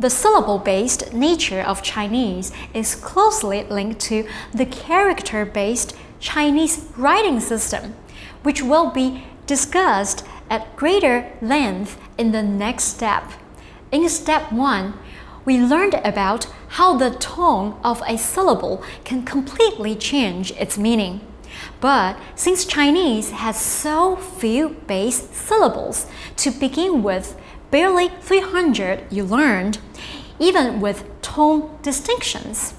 The syllable-based nature of Chinese is closely linked to the character-based Chinese writing system, which will be discussed at greater length in the next step. In step 1, we learned about how the tone of a syllable can completely change its meaning. But since Chinese has so few base syllables to begin with, barely 300 you learned, even with tone distinctions,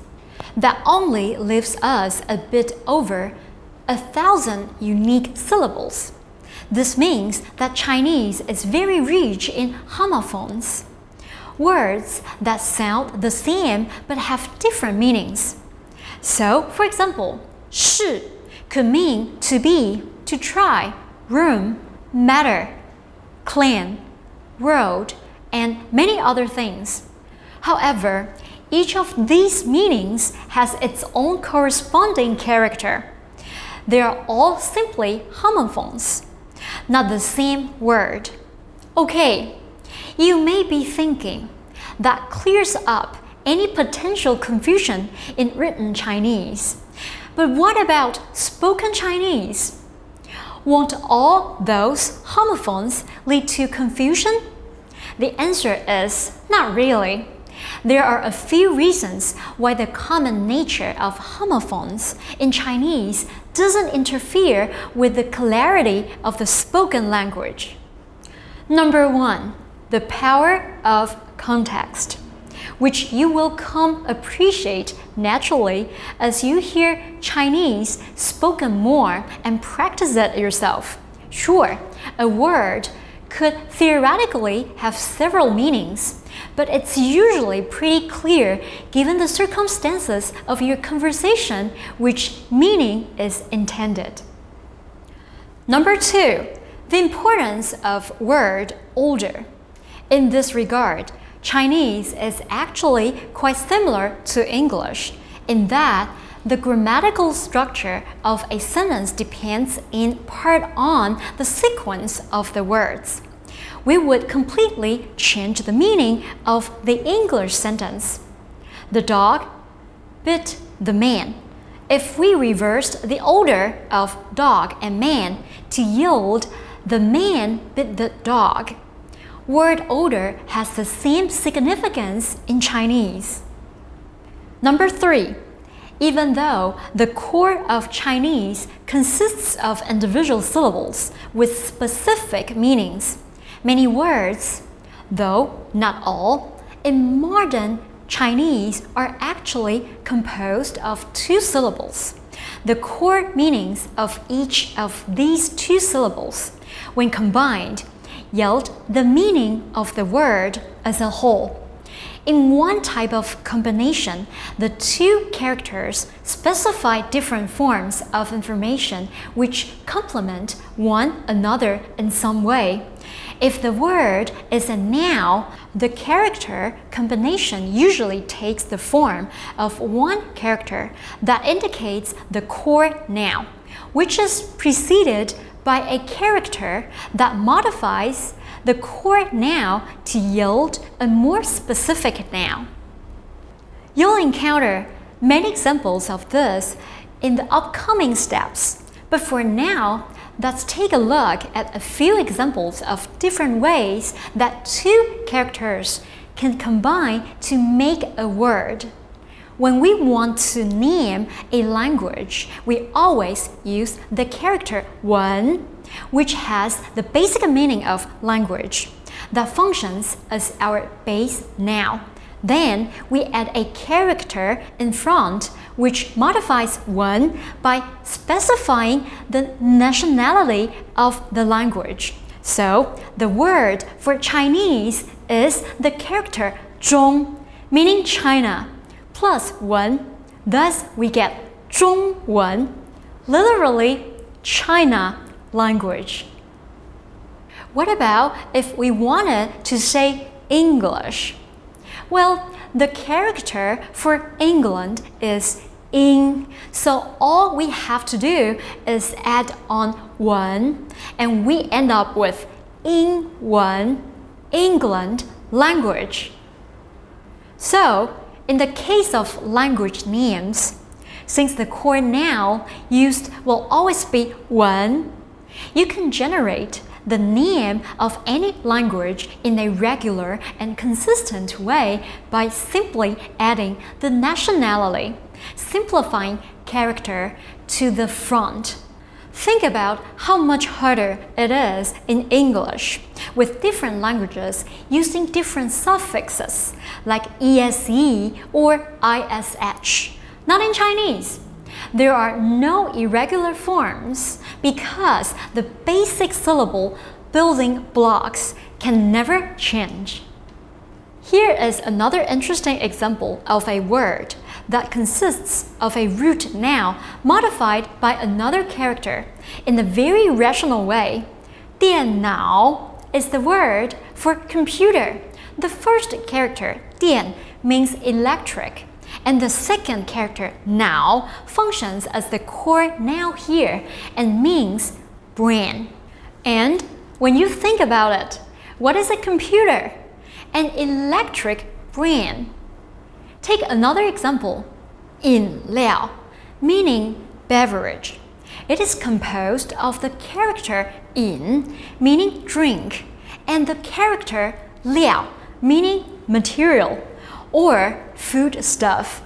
that only leaves us a bit over 1,000 unique syllables. This means that Chinese is very rich in homophones, words that sound the same but have different meanings. So, for example, 是 could mean to be, to try, room, matter, clan, world, and many other things. However, each of these meanings has its own corresponding character. They are all simply homophones, not the same word. Okay, you may be thinking, that clears up any potential confusion in written Chinese. But what about spoken Chinese? Won't all those homophones lead to confusion? The answer is not really. There are a few reasons why the common nature of homophones in Chinese doesn't interfere with the clarity of the spoken language. Number 1, the power of context, which you will come appreciate naturally as you hear Chinese spoken more and practice it yourself. Sure, a word could theoretically have several meanings, but it's usually pretty clear given the circumstances of your conversation which meaning is intended. Number 2, the importance of word order. In this regard, Chinese is actually quite similar to English in that the grammatical structure of a sentence depends in part on the sequence of the words. We would completely change the meaning of the English sentence. The dog bit the man if we reversed the order of dog and man to yield the man bit the dog. Word order has the same significance in Chinese. Number 3, even though the core of Chinese consists of individual syllables with specific meanings, many words, though not all, in modern Chinese are actually composed of 2 syllables. The core meanings of each of these 2 syllables, when combined, yield the meaning of the word as a whole. In one type of combination, the 2 characters specify different forms of information which complement one another in some way. If the word is a noun, the character combination usually takes the form of one character that indicates the core noun, which is preceded by a character that modifies the core noun to yield a more specific noun. You'll encounter many examples of this in the upcoming steps, but for now, let's take a look at a few examples of different ways that 2 characters can combine to make a word. When we want to name a language, we always use the character 1, which has the basic meaning of language, that functions as our base noun. Then we add a character in front, which modifies 1 by specifying the nationality of the language. So the word for Chinese is the character 中, meaning China, plus 1. Thus we get 中文, literally China language. What about if we wanted to say English? Well, the character for England is ing, so all we have to do is add on 1, and we end up with 英文 England language. So, in the case of language names, since the core noun used will always be one, you can generate the name of any language in a regular and consistent way by simply adding the nationality, simplifying character to the front. Think about how much harder it is in English with different languages using different suffixes like ese or ish. Not in Chinese. There are no irregular forms because the basic syllable building blocks can never change. Here is another interesting example of a word that consists of a root noun modified by another character in a very rational way. 电脑 is the word for computer. The first character, 电, means electric, and the second character, 脑, functions as the core noun here and means brain. And when you think about it, what is a computer? An electric brain. Take another example, 饮料, meaning beverage. It is composed of the character 饮, meaning drink, and the character 料, meaning material or food stuff.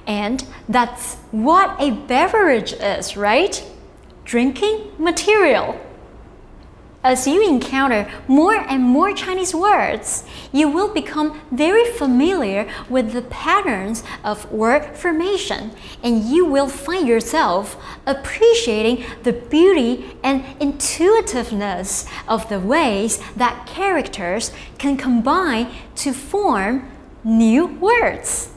And that's what a beverage is, right? Drinking material. As you encounter more and more Chinese words, you will become very familiar with the patterns of word formation, and you will find yourself appreciating the beauty and intuitiveness of the ways that characters can combine to form new words.